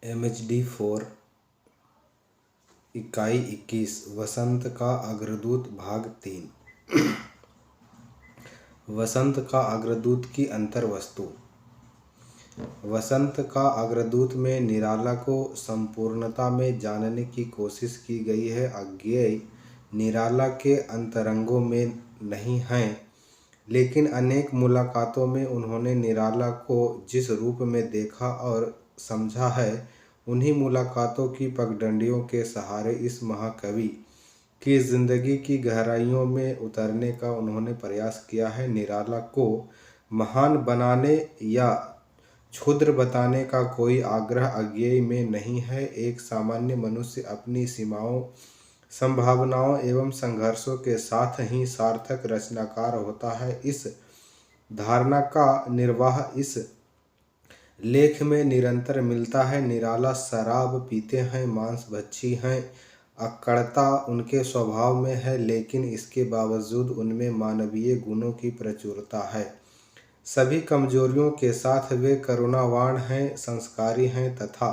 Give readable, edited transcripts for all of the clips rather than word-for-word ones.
MHD4 इकाई 21 वसंत का अग्रदूत भाग 3। वसंत का अग्रदूत की अंतर्वस्तु। वसंत का अग्रदूत में निराला को संपूर्णता में जानने की कोशिश की गई है। अज्ञेय निराला के अंतरंगों में नहीं हैं, लेकिन अनेक मुलाकातों में उन्होंने निराला को जिस रूप में देखा और समझा है, उन्हीं मुलाकातों की पगडंडियों के सहारे इस महाकवि की जिंदगी की गहराइयों में उतरने का उन्होंने प्रयास किया है। निराला को महान बनाने या क्षुद्र बताने का कोई आग्रह अज्ञेय में नहीं है। एक सामान्य मनुष्य अपनी सीमाओं, संभावनाओं एवं संघर्षों के साथ ही सार्थक रचनाकार होता है। इस धारणा का निर्वाह इस लेख में निरंतर मिलता है। निराला शराब पीते हैं, मांसभक्षी हैं, अक्कड़ता उनके स्वभाव में है, लेकिन इसके बावजूद उनमें मानवीय गुणों की प्रचुरता है। सभी कमजोरियों के साथ वे करुणावान हैं, संस्कारी हैं तथा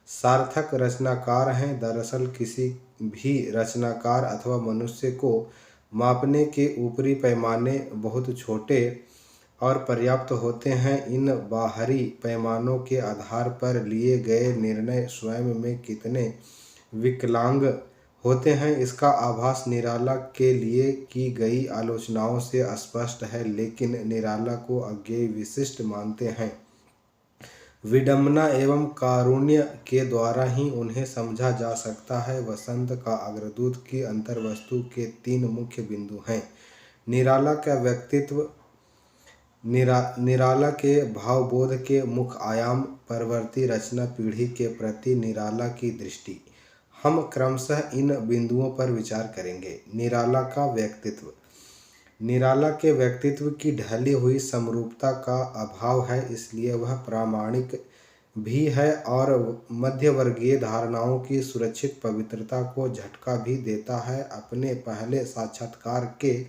सार्थक रचनाकार हैं। दरअसल किसी भी रचनाकार अथवा मनुष्य को मापने के ऊपरी पैमाने बहुत छोटे और पर्याप्त होते हैं। इन बाहरी पैमानों के आधार पर लिए गए निर्णय स्वयं में कितने विकलांग होते हैं, इसका आभास निराला के लिए की गई आलोचनाओं से स्पष्ट है। लेकिन निराला को अज्ञेय विशिष्ट मानते हैं। विडंबना एवं कारुण्य के द्वारा ही उन्हें समझा जा सकता है। वसंत का अग्रदूत की अंतर्वस्तु के 3 मुख्य बिंदु हैं। निराला का व्यक्तित्व, निराला के भावबोध के मुख्य आयाम, परवर्ती रचना पीढ़ी के प्रति निराला की दृष्टि। हम क्रमशः इन बिंदुओं पर विचार करेंगे। निराला का व्यक्तित्व। निराला के व्यक्तित्व की ढली हुई समरूपता का अभाव है, इसलिए वह प्रामाणिक भी है और मध्यवर्गीय धारणाओं की सुरक्षित पवित्रता को झटका भी देता है। अपने पहले साक्षात्कार के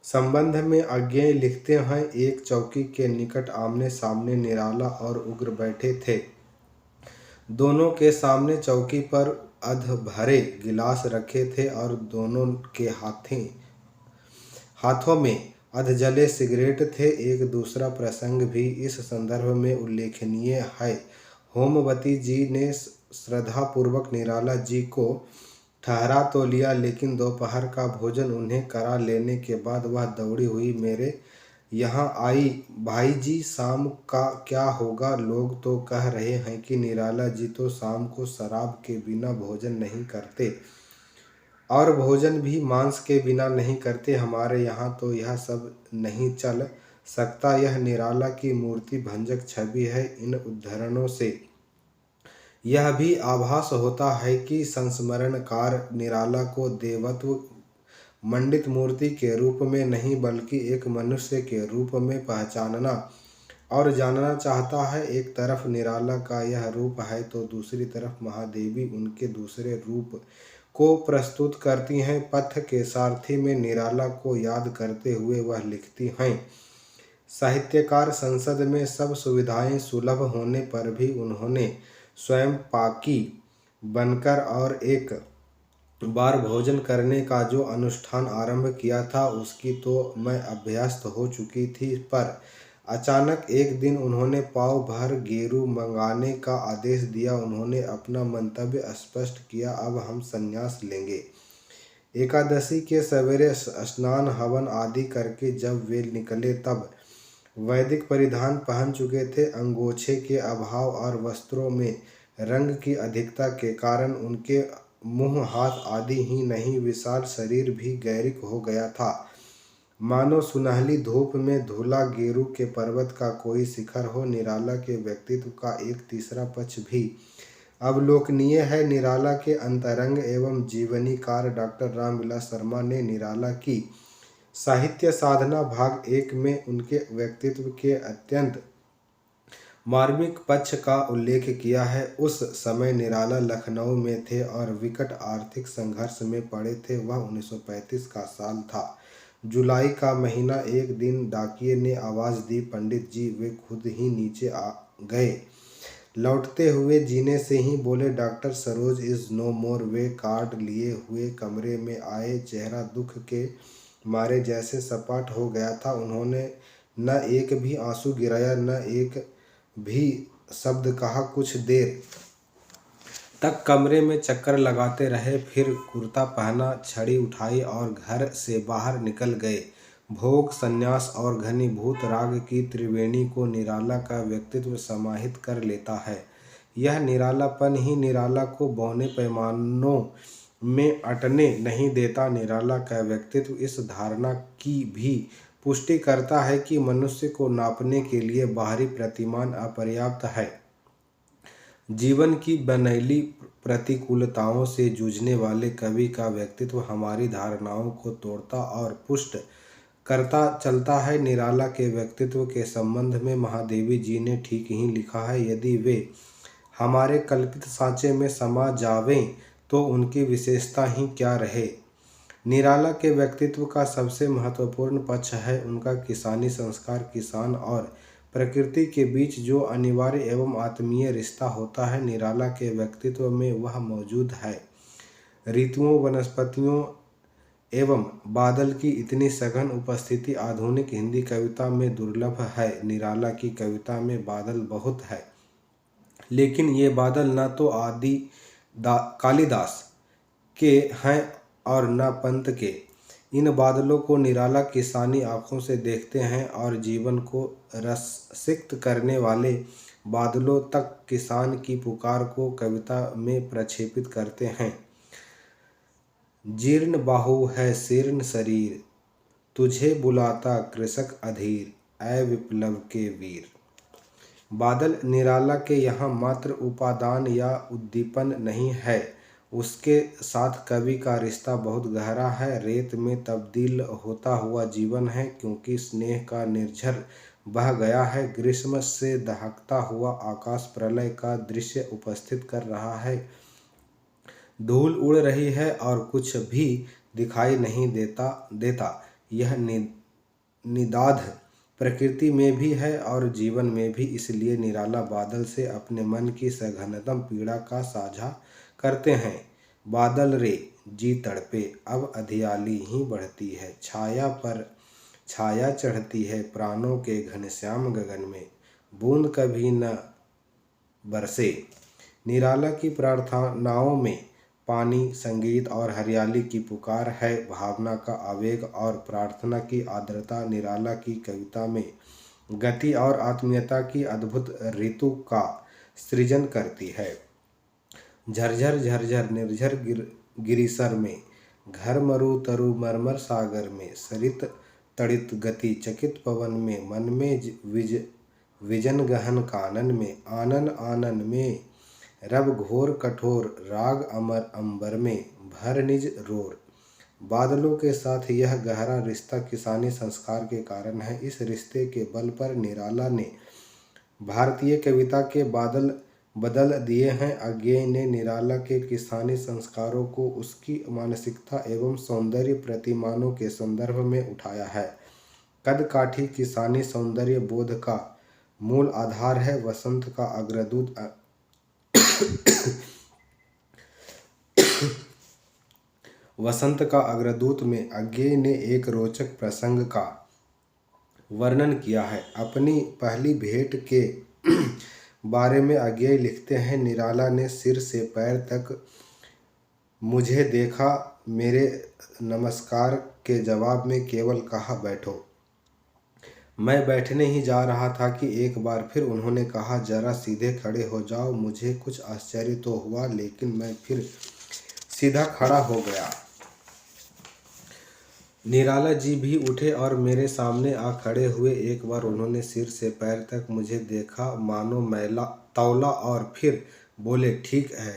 संबंध में अज्ञेय लिखते हैं, एक चौकी के निकट आमने सामने निराला और उग्र बैठे थे। दोनों के सामने चौकी पर अधभरे गिलास रखे थे और दोनों के हाथों में अधजले सिगरेट थे। एक दूसरा प्रसंग भी इस संदर्भ में उल्लेखनीय है। होमवती जी ने श्रद्धापूर्वक निराला जी को ठहरा तो लिया, लेकिन दोपहर का भोजन उन्हें करा लेने के बाद वह दौड़ी हुई मेरे यहाँ आई। भाई जी, शाम का क्या होगा? लोग तो कह रहे हैं कि निराला जी तो शाम को शराब के बिना भोजन नहीं करते और भोजन भी मांस के बिना नहीं करते। हमारे यहाँ तो यह सब नहीं चल सकता। यह निराला की मूर्ति भंजक छवि है। इन उद्धरणों से यह भी आभास होता है कि संस्मरणकार निराला को देवत्व मंडित मूर्ति के रूप में नहीं, बल्कि एक मनुष्य के रूप में पहचानना और जानना चाहता है। एक तरफ निराला का यह रूप है तो दूसरी तरफ महादेवी उनके दूसरे रूप को प्रस्तुत करती हैं। पथ के सारथी में निराला को याद करते हुए वह लिखती हैं, साहित्यकार संसद में सब सुविधाएं सुलभ होने पर भी उन्होंने स्वयं पाकी बनकर और एक बार भोजन करने का जो अनुष्ठान आरंभ किया था, उसकी तो मैं अभ्यस्त हो चुकी थी, पर अचानक एक दिन उन्होंने पाव भर गेरू मंगाने का आदेश दिया। उन्होंने अपना मंतव्य स्पष्ट किया, अब हम संन्यास लेंगे। एकादशी के सवेरे स्नान हवन आदि करके जब वे निकले तब वैदिक परिधान पहन चुके थे। अंगोछे के अभाव और वस्त्रों में रंग की अधिकता के कारण उनके मुंह, हाथ आदि ही नहीं, विशाल शरीर भी गैरिक हो गया था। मानो सुनहली धूप में धुला गेरू के पर्वत का कोई शिखर हो। निराला के व्यक्तित्व का एक तीसरा पक्ष भी अवलोकनीय है। निराला के अंतरंग एवं जीवनीकार डॉक्टर रामविलास शर्मा ने निराला की साहित्य साधना भाग 1 में उनके व्यक्तित्व के अत्यंत मार्मिक पक्ष का उल्लेख किया है। उस समय निराला लखनऊ में थे और विकट आर्थिक संघर्ष में पड़े थे। वह 1935 का साल था। जुलाई का महीना। एक दिन डाकिये ने आवाज़ दी, पंडित जी। वे खुद ही नीचे आ गए। लौटते हुए जीने से ही बोले, doctor Saroj is no more. वे कार्ड लिए हुए कमरे में आए। चेहरा दुख के मारे जैसे सपाट हो गया था। उन्होंने न एक भी आंसू गिराया, न एक भी शब्द कहा। कुछ देर तक कमरे में चक्कर लगाते रहे, फिर कुर्ता पहना, छड़ी उठाई और घर से बाहर निकल गए। भोग, संन्यास और घनीभूत राग की त्रिवेणी को निराला का व्यक्तित्व समाहित कर लेता है। यह निरालापन ही निराला को बौने पैमानों में अटने नहीं देता। निराला का व्यक्तित्व इस धारणा की भी पुष्टि करता है कि मनुष्य को नापने के लिए बाहरी प्रतिमान अपर्याप्त है। जीवन की बनैली प्रतिकूलताओं से जूझने वाले कवि का व्यक्तित्व हमारी धारणाओं को तोड़ता और पुष्ट करता चलता है। निराला के व्यक्तित्व के संबंध में महादेवी जी ने ठीक ही लिखा है। यदि वे हमारे कल्पित सांचे में समा जावें तो उनकी विशेषता ही क्या रहे। निराला के व्यक्तित्व का सबसे महत्वपूर्ण पक्ष है उनका किसानी संस्कार। किसान और प्रकृति के बीच जो अनिवार्य एवं आत्मीय रिश्ता होता है, निराला के व्यक्तित्व में वह मौजूद है। ऋतुओं, वनस्पतियों एवं बादल की इतनी सघन उपस्थिति आधुनिक हिंदी कविता में दुर्लभ है। निराला की कविता में बादल बहुत है, लेकिन ये बादल न तो कालिदास के हैं और न पंत के। इन बादलों को निराला किसानी आंखों से देखते हैं और जीवन को रससिक्त करने वाले बादलों तक किसान की पुकार को कविता में प्रक्षेपित करते हैं। जीर्ण बाहु है शीर्ण शरीर, तुझे बुलाता कृषक अधीर, ऐ विप्लव के वीर। बादल निराला के यहाँ मात्र उपादान या उद्दीपन नहीं है, उसके साथ कवि का रिश्ता बहुत गहरा है। रेत में तब्दील होता हुआ जीवन है, क्योंकि स्नेह का निर्झर बह गया है। ग्रीष्म से दहकता हुआ आकाश प्रलय का दृश्य उपस्थित कर रहा है। धूल उड़ रही है और कुछ भी दिखाई नहीं देता। यह निदाध प्रकृति में भी है और जीवन में भी। इसलिए निराला बादल से अपने मन की सघनतम पीड़ा का साझा करते हैं। बादल रे जी तड़पे, अब अधियाली ही बढ़ती है। छाया पर छाया चढ़ती है प्राणों के घनश्याम गगन में, बूंद कभी न बरसे। निराला की प्रार्थनाओं में पानी, संगीत और हरियाली की पुकार है। भावना का आवेग और प्रार्थना की आर्द्रता निराला की कविता में गति और आत्मीयता की अद्भुत ऋतु का सृजन करती है। झरझर झरझर निर्झर गिरिसर में, घर मरु तरु मरमर सागर में, सरित तड़ित गति चकित पवन में, मन में विजन गहन कानन में, आनन आनन में, रब घोर कठोर राग अमर अंबर में, भर निज रोर। बादलों के साथ यह गहरा रिश्ता किसानी संस्कार के कारण है। इस रिश्ते के बल पर निराला ने भारतीय कविता के बादल बदल दिए हैं। अज्ञेय ने निराला के किसानी संस्कारों को उसकी मानसिकता एवं सौंदर्य प्रतिमानों के संदर्भ में उठाया है। कदकाठी किसानी सौंदर्य बोध का मूल आधार है। वसंत का अग्रदूत में अज्ञेय ने एक रोचक प्रसंग का वर्णन किया है। अपनी पहली भेंट के बारे में अज्ञेय लिखते हैं, निराला ने सिर से पैर तक मुझे देखा, मेरे नमस्कार के जवाब में केवल कहा बैठो। मैं बैठने ही जा रहा था कि एक बार फिर उन्होंने कहा, जरा सीधे खड़े हो जाओ। मुझे कुछ आश्चर्य तो हुआ, लेकिन मैं फिर सीधा खड़ा हो गया। निराला जी भी उठे और मेरे सामने आ खड़े हुए। एक बार उन्होंने सिर से पैर तक मुझे देखा, मानो मैला तौला, और फिर बोले, ठीक है।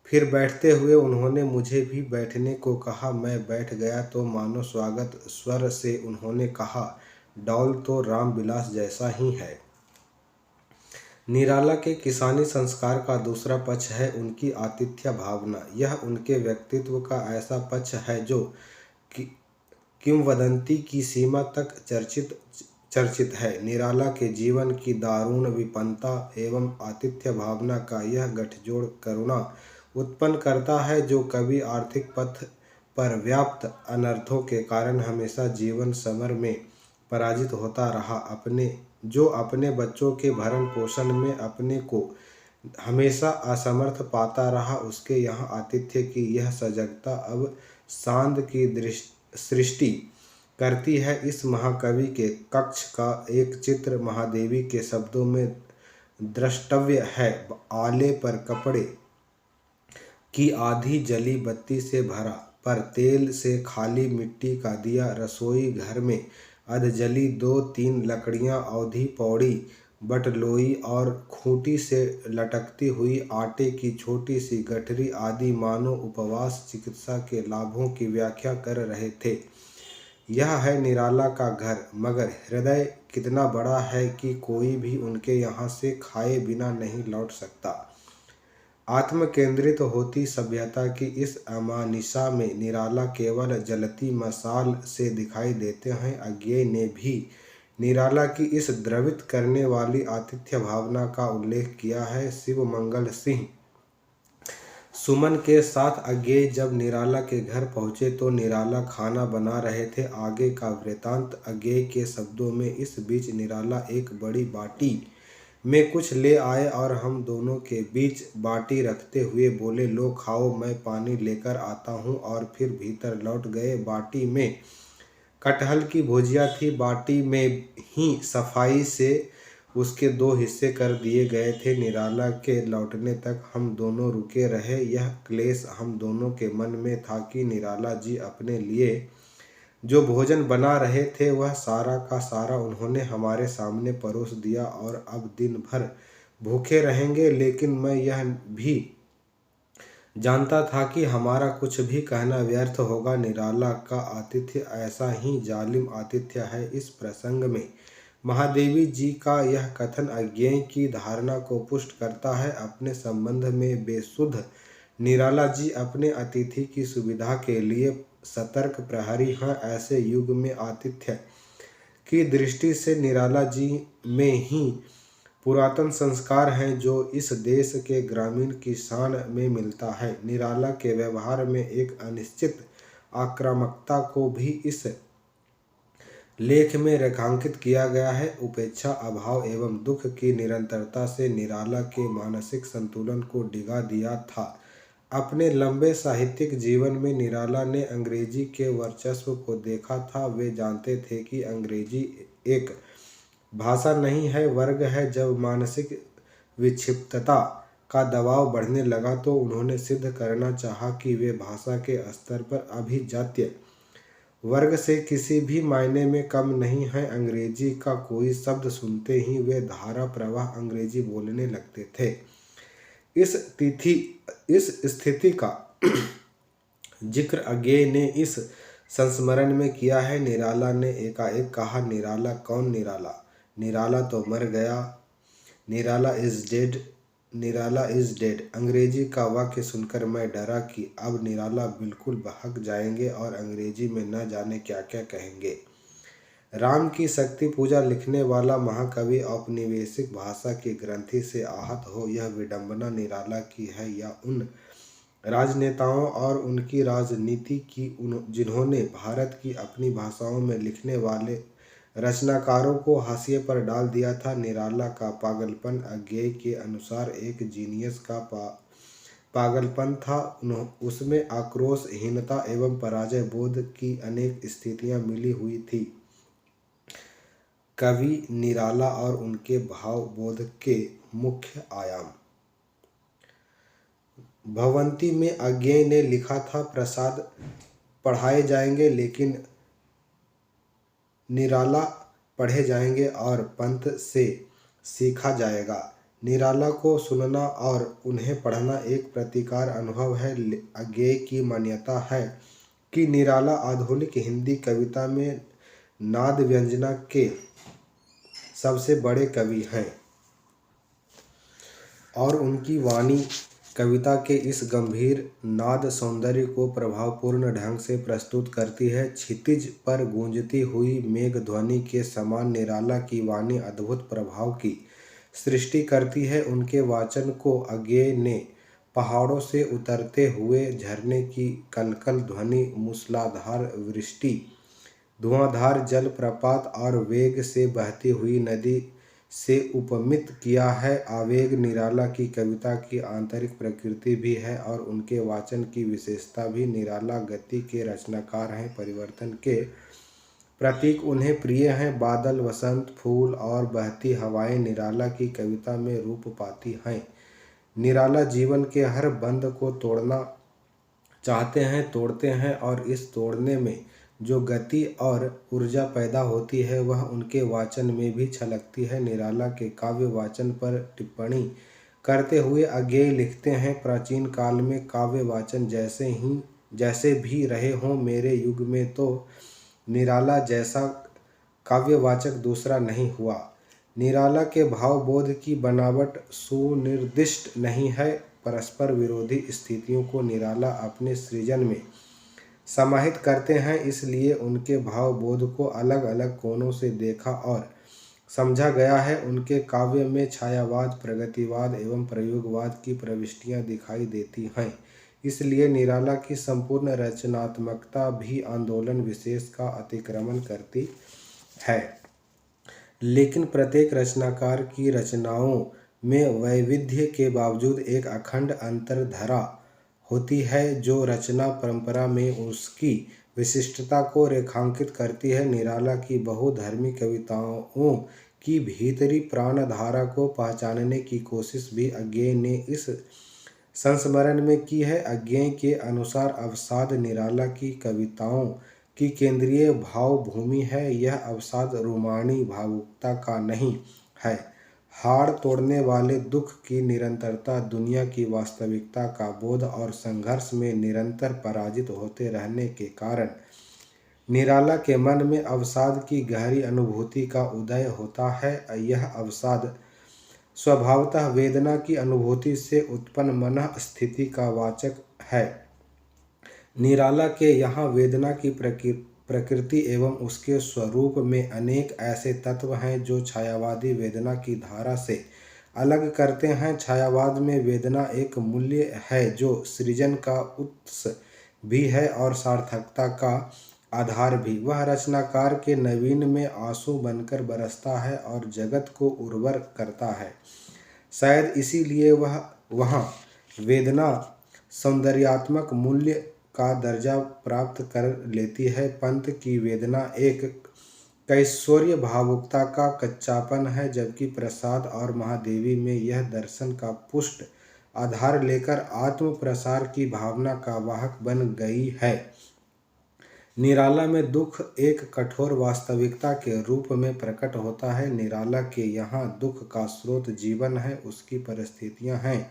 फिर बैठते हुए उन्होंने मुझे भी बैठने को कहा। मैं बैठ गया तो मानो स्वागत स्वर से उन्होंने कहा, डौल तो रामविलास जैसा ही है। निराला के किसानी संस्कार का दूसरा पक्ष है उनकी आतिथ्य भावना। यह उनके व्यक्तित्व का ऐसा पक्ष है जो किंवदंती की सीमा तक चर्चित है। निराला के जीवन की दारुण विपन्नता एवं आतिथ्य भावना का यह गठजोड़ करुणा उत्पन्न करता है, जो कभी आर्थिक पथ पर व्याप्त अनर्थों के कारण हमेशा जीवन समर में पराजित होता रहा, अपने बच्चों के भरण पोषण में अपने को हमेशा असमर्थ पाता रहा, उसके यहाँ आतिथ्य की यह सजगता अब सांद की सृष्टि करती है। इस महाकवि के कक्ष का एक चित्र महादेवी के शब्दों में द्रष्टव्य है। आले पर कपड़े की आधी जली बत्ती से भरा, पर तेल से खाली मिट्टी का दिया। रसोई घर में अधजली 2-3 लकड़ियां, औधी पौड़ी, बटलोई और खूंटी से लटकती हुई आटे की छोटी सी गठरी आदि मानो उपवास चिकित्सा के लाभों की व्याख्या कर रहे थे। यह है निराला का घर, मगर हृदय कितना बड़ा है कि कोई भी उनके यहाँ से खाए बिना नहीं लौट सकता। आत्म केंद्रित होती सभ्यता की इस अमानिशा में निराला केवल जलती मशाल से दिखाई देते हैं। अज्ञेय ने भी निराला की इस द्रवित करने वाली आतिथ्य भावना का उल्लेख किया है। शिव मंगल सिंह सुमन के साथ अज्ञेय जब निराला के घर पहुंचे तो निराला खाना बना रहे थे। आगे का वृतांत अज्ञेय के शब्दों में। इस बीच निराला एक बड़ी बाटी में कुछ ले आए और हम दोनों के बीच बाटी रखते हुए बोले, लो खाओ, मैं पानी लेकर आता हूँ, और फिर भीतर लौट गए। बाटी में कटहल की भुजिया थी। बाटी में ही सफाई से उसके 2 हिस्से कर दिए गए थे। निराला के लौटने तक हम दोनों रुके रहे। यह क्लेश हम दोनों के मन में था कि निराला जी अपने लिए जो भोजन बना रहे थे वह सारा का सारा उन्होंने हमारे सामने परोस दिया और अब दिन भर भूखे रहेंगे। लेकिन मैं यह भी जानता था कि हमारा कुछ भी कहना व्यर्थ होगा। निराला का आतिथ्य ऐसा ही जालिम आतिथ्य है। इस प्रसंग में महादेवी जी का यह कथन अज्ञेय की धारणा को पुष्ट करता है। अपने संबंध में बेसुध निराला जी अपने अतिथि की सुविधा के लिए सतर्क प्रहरी हैं। ऐसे युग में आतिथ्य की दृष्टि से निराला जी में ही पुरातन संस्कार हैं जो इस देश के ग्रामीण किसान में मिलता है। निराला के व्यवहार में एक अनिश्चित आक्रामकता को भी इस लेख में रेखांकित किया गया है। उपेक्षा, अभाव एवं दुख की निरंतरता से निराला के मानसिक संतुलन को डिगा दिया था। अपने लंबे साहित्यिक जीवन में निराला ने अंग्रेजी के वर्चस्व को देखा था। वे जानते थे कि अंग्रेजी एक भाषा नहीं है, वर्ग है। जब मानसिक विक्षिप्तता का दबाव बढ़ने लगा तो उन्होंने सिद्ध करना चाहा कि वे भाषा के स्तर पर अभिजात्य वर्ग से किसी भी मायने में कम नहीं है। अंग्रेजी का कोई शब्द सुनते ही वे धारा प्रवाह अंग्रेजी बोलने लगते थे। इस स्थिति का जिक्र अज्ञेय ने इस संस्मरण में किया है। निराला ने एकाएक कहा, निराला? कौन निराला? निराला तो मर गया। निराला इज डेड। अंग्रेजी का वाक्य सुनकर मैं डरा कि अब निराला बिल्कुल बहक जाएंगे और अंग्रेजी में न जाने क्या क्या कहेंगे। राम की शक्ति पूजा लिखने वाला महाकवि औपनिवेशिक भाषा की ग्रंथि से आहत हो, यह विडंबना निराला की है या उन राजनेताओं और उनकी राजनीति की जिन्होंने भारत की अपनी भाषाओं में लिखने वाले रचनाकारों को हाशिए पर डाल दिया था। निराला का पागलपन अज्ञेय के अनुसार एक जीनियस का पागलपन था। उसमें आक्रोश, हीनता एवं पराजय बोध की अनेक स्थितियां मिली हुई थी। कवि निराला और उनके भाव बोध के मुख्य आयाम। भवंती में अज्ञेय ने लिखा था, प्रसाद पढ़ाए जाएंगे लेकिन निराला पढ़े जाएंगे और पंत से सीखा जाएगा। निराला को सुनना और उन्हें पढ़ना एक प्रतिकार अनुभव है। अज्ञेय की मान्यता है कि निराला आधुनिक हिंदी कविता में नाद व्यंजना के सबसे बड़े कवि हैं और उनकी वाणी कविता के इस गंभीर नाद सौंदर्य को प्रभावपूर्ण ढंग से प्रस्तुत करती है। क्षितिज पर गूंजती हुई मेघ ध्वनि के समान निराला की वाणी अद्भुत प्रभाव की सृष्टि करती है। उनके वाचन को अज्ञेय ने पहाड़ों से उतरते हुए झरने की कलकल ध्वनि, मूसलाधार वृष्टि, धुआंधार जलप्रपात और वेग से बहती हुई नदी से उपमित किया है। आवेग निराला की कविता की आंतरिक प्रकृति भी है और उनके वाचन की विशेषता भी। निराला गति के रचनाकार हैं, परिवर्तन के प्रतीक उन्हें प्रिय हैं। बादल, वसंत, फूल और बहती हवाएं निराला की कविता में रूप पाती हैं। निराला जीवन के हर बंध को तोड़ना चाहते हैं, तोड़ते हैं, और इस तोड़ने में जो गति और ऊर्जा पैदा होती है वह उनके वाचन में भी छलकती है। निराला के काव्य वाचन पर टिप्पणी करते हुए अज्ञेय लिखते हैं, प्राचीन काल में काव्य वाचन जैसे भी रहे हों, मेरे युग में तो निराला जैसा काव्यवाचक दूसरा नहीं हुआ। निराला के भावबोध की बनावट सुनिर्दिष्ट नहीं है। परस्पर विरोधी स्थितियों को निराला अपने सृजन में समाहित करते हैं, इसलिए उनके भावबोध को अलग अलग कोणों से देखा और समझा गया है। उनके काव्य में छायावाद, प्रगतिवाद एवं प्रयोगवाद की प्रविष्टियां दिखाई देती हैं, इसलिए निराला की संपूर्ण रचनात्मकता भी आंदोलन विशेष का अतिक्रमण करती है। लेकिन प्रत्येक रचनाकार की रचनाओं में वैविध्य के बावजूद एक अखंड अंतर्धारा होती है जो रचना परंपरा में उसकी विशिष्टता को रेखांकित करती है। निराला की बहुधर्मी कविताओं की भीतरी प्राणधारा को पहचानने की कोशिश भी अज्ञेय ने इस संस्मरण में की है। अज्ञेय के अनुसार अवसाद निराला की कविताओं की केंद्रीय भाव भूमि है। यह अवसाद रोमाणी भावुकता का नहीं है, हाड़ तोड़ने वाले दुख की निरंतरता, दुनिया की वास्तविकता का बोध और संघर्ष में निरंतर पराजित होते रहने के कारण निराला के मन में अवसाद की गहरी अनुभूति का उदय होता है। यह अवसाद स्वभावतः वेदना की अनुभूति से उत्पन्न मन स्थिति का वाचक है। निराला के यहाँ वेदना की प्रकृति एवं उसके स्वरूप में अनेक ऐसे तत्व हैं जो छायावादी वेदना की धारा से अलग करते हैं। छायावाद में वेदना एक मूल्य है जो सृजन का उत्स भी है और सार्थकता का आधार भी। वह रचनाकार के नवीन में आंसू बनकर बरसता है और जगत को उर्वर करता है। शायद इसीलिए वह वहाँ वेदना सौंदर्यात्मक मूल्य का दर्जा प्राप्त कर लेती है। पंत की वेदना एक कैश्वर्य भावुकता का कच्चापन है, जबकि प्रसाद और महादेवी में यह दर्शन का पुष्ट आधार लेकर आत्म प्रसार की भावना का वाहक बन गई है। निराला में दुख एक कठोर वास्तविकता के रूप में प्रकट होता है। निराला के यहाँ दुख का स्रोत जीवन है, उसकी परिस्थितियाँ हैं,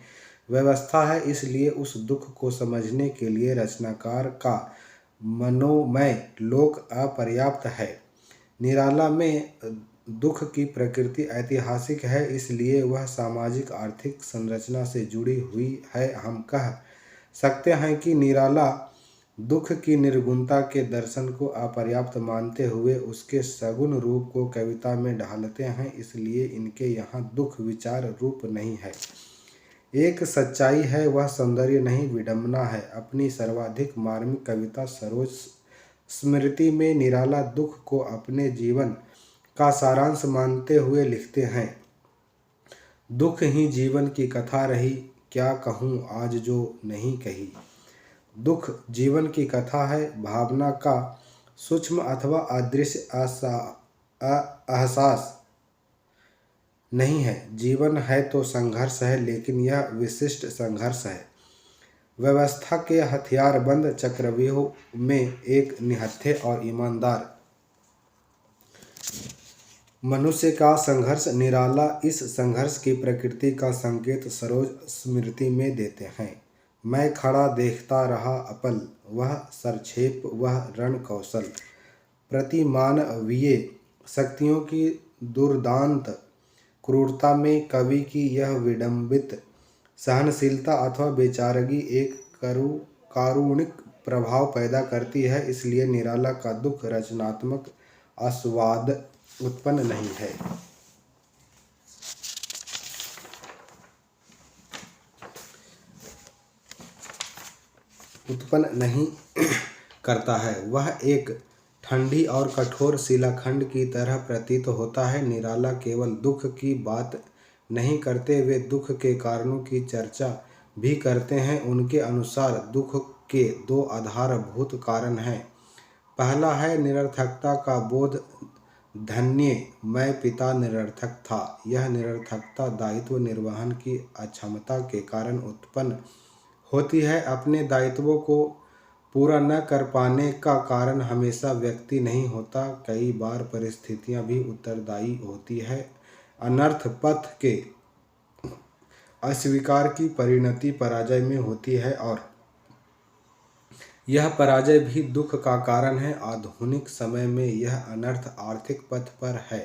व्यवस्था है, इसलिए उस दुख को समझने के लिए रचनाकार का मनोमय लोक अपर्याप्त है। निराला में दुख की प्रकृति ऐतिहासिक है, इसलिए वह सामाजिक आर्थिक संरचना से जुड़ी हुई है। हम कह सकते हैं कि निराला दुख की निर्गुणता के दर्शन को अपर्याप्त मानते हुए उसके सगुण रूप को कविता में ढालते हैं, इसलिए इनके यहाँ दुख विचार रूप नहीं है। एक सच्चाई है, वह सौंदर्य नहीं विडंबना है। अपनी सर्वाधिक मार्मिक कविता सरोज स्मृति में निराला दुख को अपने जीवन का सारांश मानते हुए लिखते हैं, दुख ही जीवन की कथा रही, क्या कहूँ आज जो नहीं कही। दुख जीवन की कथा है, भावना का सूक्ष्म अथवा अदृश्य एहसास नहीं है। जीवन है तो संघर्ष है, लेकिन यह विशिष्ट संघर्ष है। व्यवस्था के हथियारबंद चक्रव्यूह में एक निहत्थे और ईमानदार मनुष्य का संघर्ष। निराला इस संघर्ष की प्रकृति का संकेत सरोज स्मृति में देते हैं। मैं खड़ा देखता रहा अपल, वह सरछेप, वह रण कौशल, प्रतिमानवीय शक्तियों की दुर्दांत क्रूरता में कवि की यह विडंबित सहनशीलता अथवा बेचारगी एक कारुणिक प्रभाव पैदा करती है। इसलिए निराला का दुख रचनात्मक आस्वाद उत्पन्न नहीं करता है। वह एक ठंडी और कठोर शिलाखंड की तरह प्रतीत होता है। निराला केवल दुख की बात नहीं करते, वे दुख के कारणों की चर्चा भी करते हैं। उनके अनुसार दुख के दो आधारभूत कारण हैं। पहला है निरर्थकता का बोध। धन्य मैं पिता निरर्थक था। यह निरर्थकता दायित्व निर्वहन की अक्षमता के कारण उत्पन्न होती है। अपने दायित्वों को पूरा न कर पाने का कारण हमेशा व्यक्ति नहीं होता, कई बार परिस्थितियां भी उत्तरदायी होती है। अनर्थ पथ के अस्वीकार की परिणति पराजय में होती है और यह पराजय भी दुख का कारण है। आधुनिक समय में यह अनर्थ आर्थिक पथ पर है।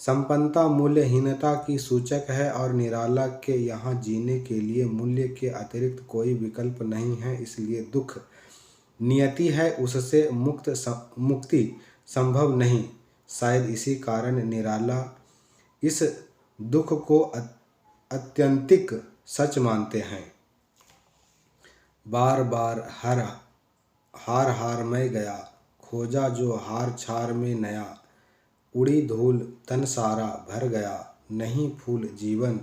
संपन्नता मूल्यहीनता की सूचक है और निराला के यहाँ जीने के लिए मूल्य के अतिरिक्त कोई विकल्प नहीं है। इसलिए दुख नियति है, उससे मुक्ति संभव नहीं। शायद इसी कारण निराला इस दुख को अत्यंतिक सच मानते हैं। बार बार हार हार मैं गया, खोजा जो हार छार में नया। उड़ी धूल तन सारा भर गया, नहीं फूल जीवन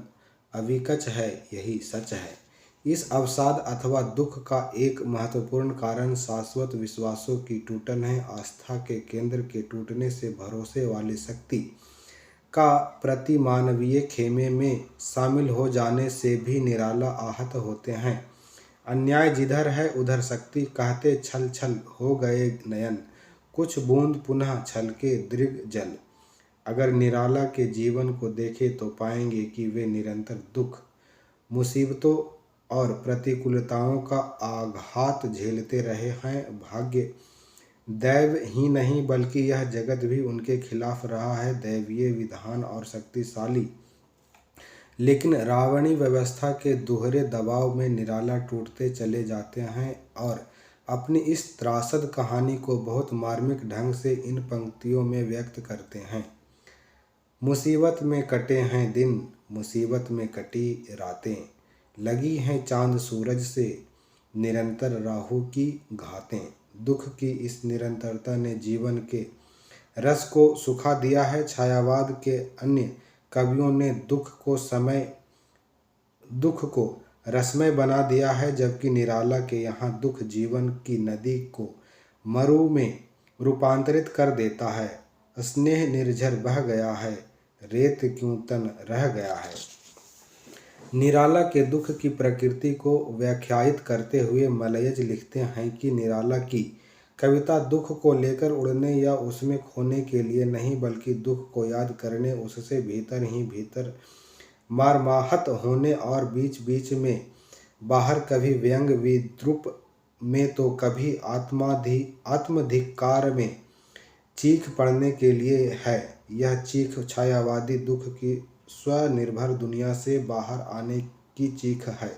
अविकच है, यही सच है। इस अवसाद अथवा दुख का एक महत्वपूर्ण कारण शाश्वत विश्वासों की टूटन है। आस्था के केंद्र के टूटने से भरोसे वाली शक्ति का प्रति मानवीय खेमे में शामिल हो जाने से भी निराला आहत होते हैं। अन्याय जिधर है उधर शक्ति, कहते छल छल हो गए नयन, कुछ बूंद पुनः छलके दृग जल। अगर निराला के जीवन को देखें तो पाएंगे कि वे निरंतर दुख, मुसीबतों और प्रतिकूलताओं का आघात झेलते रहे हैं। भाग्य दैव ही नहीं बल्कि यह जगत भी उनके खिलाफ रहा है। दैवीय विधान और शक्तिशाली लेकिन रावणी व्यवस्था के दोहरे दबाव में निराला टूटते चले जाते हैं और अपनी इस त्रासद कहानी को बहुत मार्मिक ढंग से इन पंक्तियों में व्यक्त करते हैं। मुसीबत में कटे हैं दिन, मुसीबत में कटी रातें, लगी हैं चांद सूरज से निरंतर राहु की घातें। दुख की इस निरंतरता ने जीवन के रस को सुखा दिया है। छायावाद के अन्य कवियों ने दुख को रसमय बना दिया है, जबकि निराला के यहाँ दुख जीवन की नदी को मरु में रूपांतरित कर देता है। स्नेह निर्झर बह गया है, रेत क्यों तन रह गया है। निराला के दुख की प्रकृति को व्याख्यायित करते हुए मलयज लिखते हैं कि निराला की कविता दुख को लेकर उड़ने या उसमें खोने के लिए नहीं, बल्कि दुख को याद करने, उससे भीतर ही भीतर मर्माहत होने और बीच बीच में बाहर कभी व्यंग विद्रूप में तो कभी आत्मधिक्कार में चीख पड़ने के लिए है। यह चीख छायावादी दुख की स्वनिर्भर दुनिया से बाहर आने की चीख है।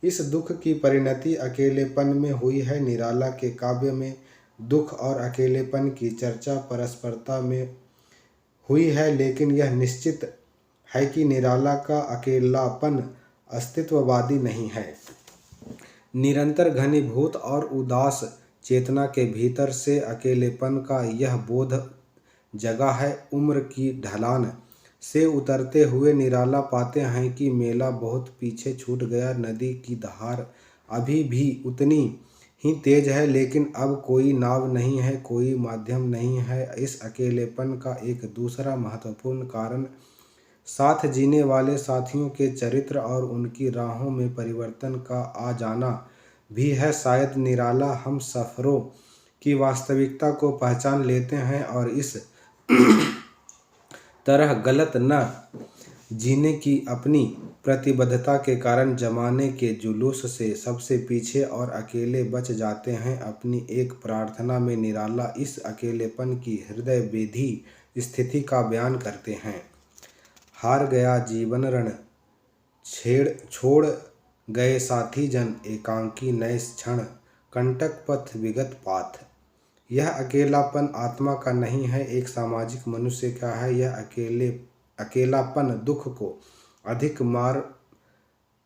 इस दुख की परिणति अकेलेपन में हुई है। निराला के काव्य में दुख और अकेलेपन की चर्चा परस्परता में हुई है, लेकिन यह निश्चित है कि निराला का अकेलापन अस्तित्ववादी नहीं है। निरंतर घनीभूत और उदास चेतना के भीतर से अकेलेपन का यह बोध जगा है। उम्र की ढलान से उतरते हुए निराला पाते हैं कि मेला बहुत पीछे छूट गया। नदी की धार अभी भी उतनी ही तेज है, लेकिन अब कोई नाव नहीं है, कोई माध्यम नहीं है। इस अकेलेपन का एक दूसरा महत्वपूर्ण कारण साथ जीने वाले साथियों के चरित्र और उनकी राहों में परिवर्तन का आ जाना भी है। शायद निराला हम सफ़रों की वास्तविकता को पहचान लेते हैं और इस तरह गलत न जीने की अपनी प्रतिबद्धता के कारण जमाने के जुलूस से सबसे पीछे और अकेले बच जाते हैं। अपनी एक प्रार्थना में निराला इस अकेलेपन की हृदय भेदी स्थिति का बयान करते हैं। हार गया जीवन रण छोड़ गए साथी जन, एकांकी नए क्षण, कंटक पथ विगत पाथ। यह अकेलापन आत्मा का नहीं है, एक सामाजिक मनुष्य का है। यह अकेलापन दुख को अधिक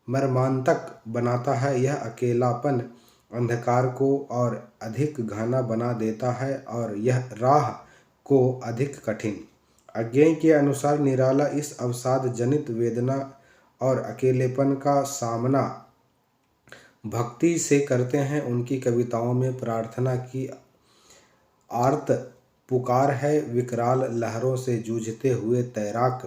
मर्मांतक बनाता है। यह अकेलापन अंधकार को और अधिक घना बना देता है और यह राह को अधिक कठिन। अज्ञेय के अनुसार निराला इस अवसाद जनित वेदना और अकेलेपन का सामना भक्ति से करते हैं। उनकी कविताओं में प्रार्थना की आर्त पुकार है। विकराल लहरों से जूझते हुए तैराक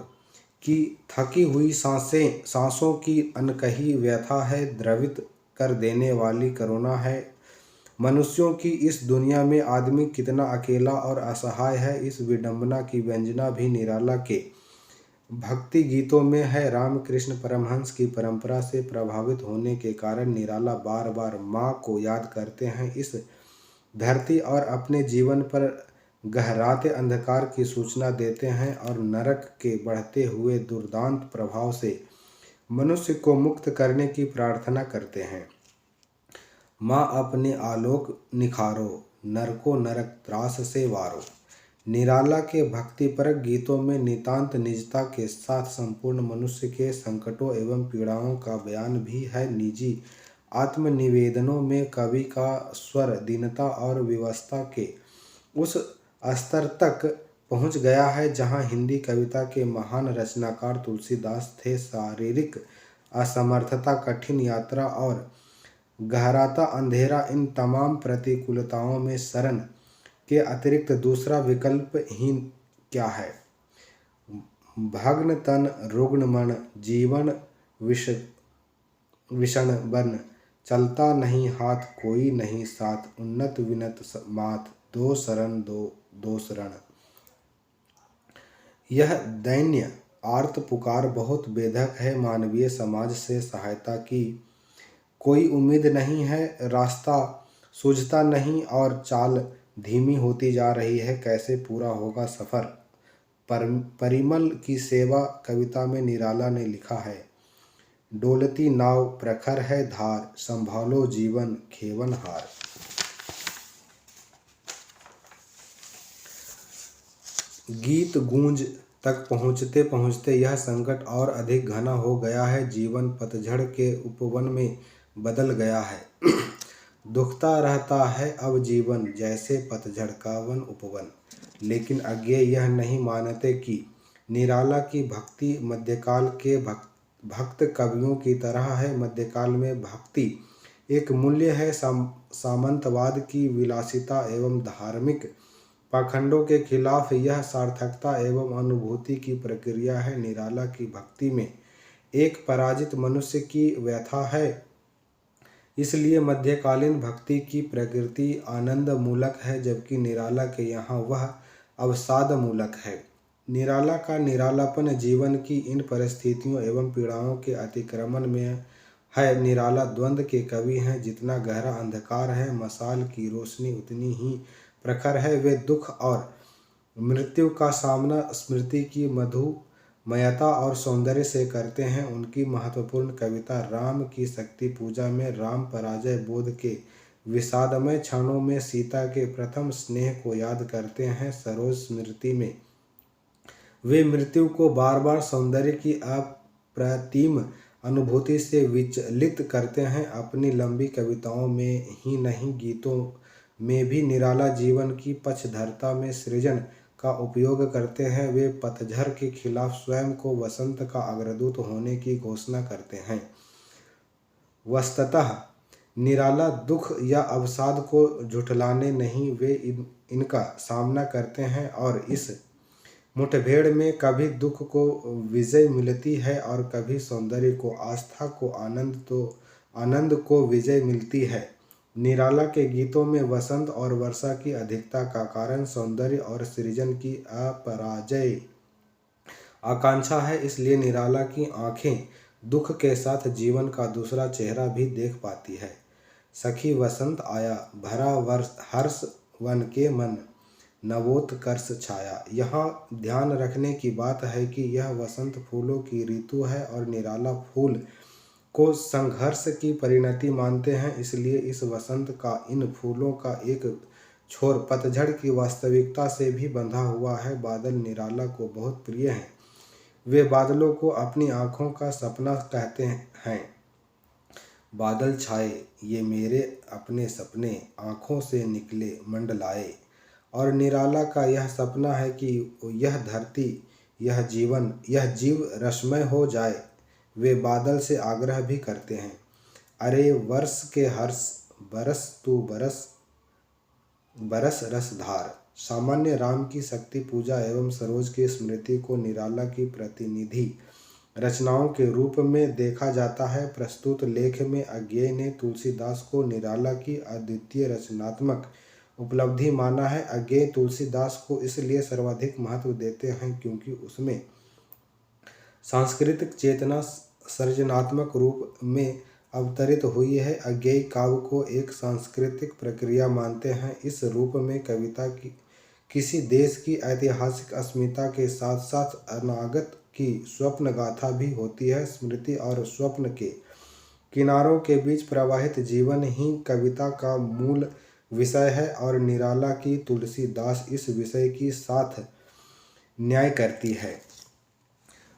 की थकी हुई सांसों की अनकही व्यथा है। द्रवित कर देने वाली करुणा है। मनुष्यों की इस दुनिया में आदमी कितना अकेला और असहाय है, इस विडंबना की व्यंजना भी निराला के भक्ति गीतों में है। रामकृष्ण परमहंस की परंपरा से प्रभावित होने के कारण निराला बार बार माँ को याद करते हैं। इस धरती और अपने जीवन पर गहराते अंधकार की सूचना देते हैं और नरक के बढ़ते हुए दुर्दांत प्रभाव से मनुष्य को मुक्त करने की प्रार्थना करते हैं। माँ अपने आलोक निखारो, नरको नरक त्रास से वारो। निराला के भक्तिपरक गीतों में नितांत निजता के साथ संपूर्ण मनुष्य के संकटों एवं पीड़ाओं का बयान भी है। निजी आत्मनिवेदनों में कवि का स्वर दीनता और विवशता के उस स्तर तक पहुँच गया है जहाँ हिंदी कविता के महान रचनाकार तुलसीदास थे। शारीरिक असमर्थता, कठिन यात्रा और गहराता अंधेरा, इन तमाम प्रतिकूलताओं में शरण के अतिरिक्त दूसरा विकल्प ही क्या है। भग्न तन रुग्ण मन, जीवन विषण बन, चलता नहीं हाथ कोई नहीं साथ, उन्नत विनत मात, दो शरण दो शरण। यह दैन्य आर्त पुकार बहुत बेधक है। मानवीय समाज से सहायता की कोई उम्मीद नहीं है। रास्ता सूझता नहीं और चाल धीमी होती जा रही है। कैसे पूरा होगा सफ़र। परिमल की सेवा कविता में निराला ने लिखा है, डोलती नाव प्रखर है धार, संभालो जीवन खेवन हार। गीत गूंज तक पहुँचते पहुँचते यह संकट और अधिक घना हो गया है। जीवन पतझड़ के उपवन में बदल गया है। दुखता रहता है अब जीवन, जैसे पतझड़ का वन उपवन। लेकिन अज्ञेय यह नहीं मानते कि निराला की भक्ति मध्यकाल के भक्त कवियों की तरह है। मध्यकाल में भक्ति एक मूल्य है। सामंतवाद की विलासिता एवं धार्मिक पाखंडों के खिलाफ यह सार्थकता एवं अनुभूति की प्रक्रिया है। निराला की भक्ति में एक पराजित मनुष्य की व्यथा है। इसलिए मध्यकालीन भक्ति की प्रकृति आनंद मूलक है, जबकि निराला के यहाँ वह अवसाद मूलक है। निराला का निरालापन जीवन की इन परिस्थितियों एवं पीड़ाओं के अतिक्रमण में है। निराला द्वंद्व के कवि हैं। जितना गहरा अंधकार है, मशाल की रोशनी उतनी ही प्रखर है। वे दुख और मृत्यु का सामना स्मृति की मधुमयता और सौंदर्य से करते हैं। उनकी महत्वपूर्ण कविता राम की शक्ति पूजा में राम पराजय बोध के विषादमय क्षणों में सीता के प्रथम स्नेह को याद करते हैं। सरोज स्मृति में वे मृत्यु को बार बार सौंदर्य की अप्रतिम अनुभूति से विचलित करते हैं। अपनी लंबी कविताओं में ही नहीं, गीतों में भी निराला जीवन की पक्षधरता में सृजन का उपयोग करते हैं। वे पतझड़ के खिलाफ स्वयं को वसंत का अग्रदूत होने की घोषणा करते हैं। वस्तुतः निराला दुख या अवसाद को झुठलाने नहीं, वे इनका सामना करते हैं और इस मुठभेड़ में कभी दुख को विजय मिलती है और कभी सौंदर्य को, आस्था को, आनंद को विजय मिलती है। निराला के गीतों में वसंत और वर्षा की अधिकता का कारण सौंदर्य और सृजन की अपराजय आकांक्षा है। इसलिए निराला की आंखें दुख के साथ जीवन का दूसरा चेहरा भी देख पाती है। सखी वसंत आया, भरा हर्ष वन के मन, नवोत्कर्ष छाया। यहाँ ध्यान रखने की बात है कि यह वसंत फूलों की ऋतु है और निराला फूल को संघर्ष की परिणति मानते हैं। इसलिए इस वसंत का इन फूलों का एक छोर पतझड़ की वास्तविकता से भी बंधा हुआ है। बादल निराला को बहुत प्रिय हैं। वे बादलों को अपनी आँखों का सपना कहते हैं। बादल छाए ये मेरे अपने सपने, आँखों से निकले मंडलाए। और निराला का यह सपना है कि यह धरती, यह जीवन, यह जीव रसमय हो जाए। वे बादल से आग्रह भी करते हैं, अरे वर्ष के हर्ष बरस तू बरस बरस रसधार। सामान्य राम की शक्ति पूजा एवं सरोज की स्मृति को निराला की प्रतिनिधि रचनाओं के रूप में देखा जाता है। प्रस्तुत लेख में अज्ञेय ने तुलसीदास को निराला की अद्वितीय रचनात्मक उपलब्धि माना है। अज्ञेय तुलसीदास को इसलिए सर्वाधिक महत्व देते हैं क्योंकि उसमें सांस्कृतिक चेतना सृजनात्मक रूप में अवतरित हुई है। अज्ञेय काव्य को एक सांस्कृतिक प्रक्रिया मानते हैं। इस रूप में कविता की किसी देश की ऐतिहासिक अस्मिता के साथ साथ अनागत की स्वप्न गाथा भी होती है। स्मृति और स्वप्न के किनारों के बीच प्रवाहित जीवन ही कविता का मूल विषय है और निराला की तुलसीदास इस विषय की साथ न्याय करती है।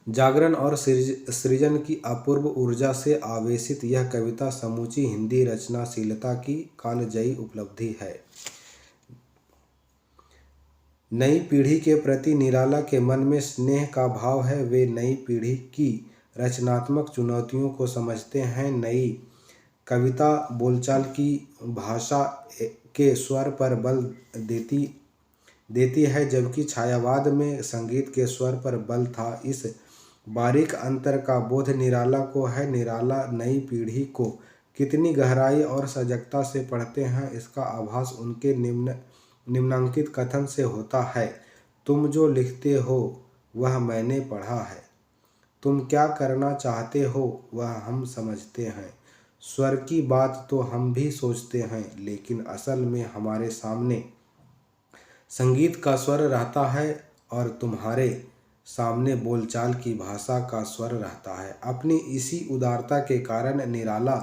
जागरण और सृजन की अपूर्व ऊर्जा से आवेशित यह कविता समूची हिंदी रचनाशीलता की कालजयी उपलब्धि है। नई पीढ़ी के प्रति निराला के मन में स्नेह का भाव है। वे नई पीढ़ी की रचनात्मक चुनौतियों को समझते हैं। नई कविता बोलचाल की भाषा के स्वर पर बल देती है, जबकि छायावाद में संगीत के स्वर पर बल था। इस बारीक अंतर का बोध निराला को है। निराला नई पीढ़ी को कितनी गहराई और सजगता से पढ़ते हैं, इसका आभास उनके निम्नांकित कथन से होता है। तुम जो लिखते हो वह मैंने पढ़ा है, तुम क्या करना चाहते हो वह हम समझते हैं। स्वर की बात तो हम भी सोचते हैं, लेकिन असल में हमारे सामने संगीत का स्वर रहता है और तुम्हारे सामने बोलचाल की भाषा का स्वर रहता है। अपनी इसी उदारता के कारण निराला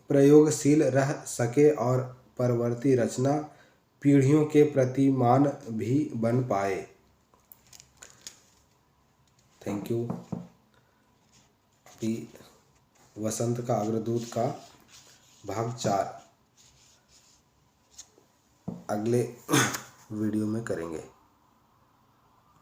प्रयोगशील रह सके और परवर्ती रचना पीढ़ियों के प्रतिमान भी बन पाए। Thank you. अभी वसंत का अग्रदूत का भाग 4 अगले वीडियो में करेंगे।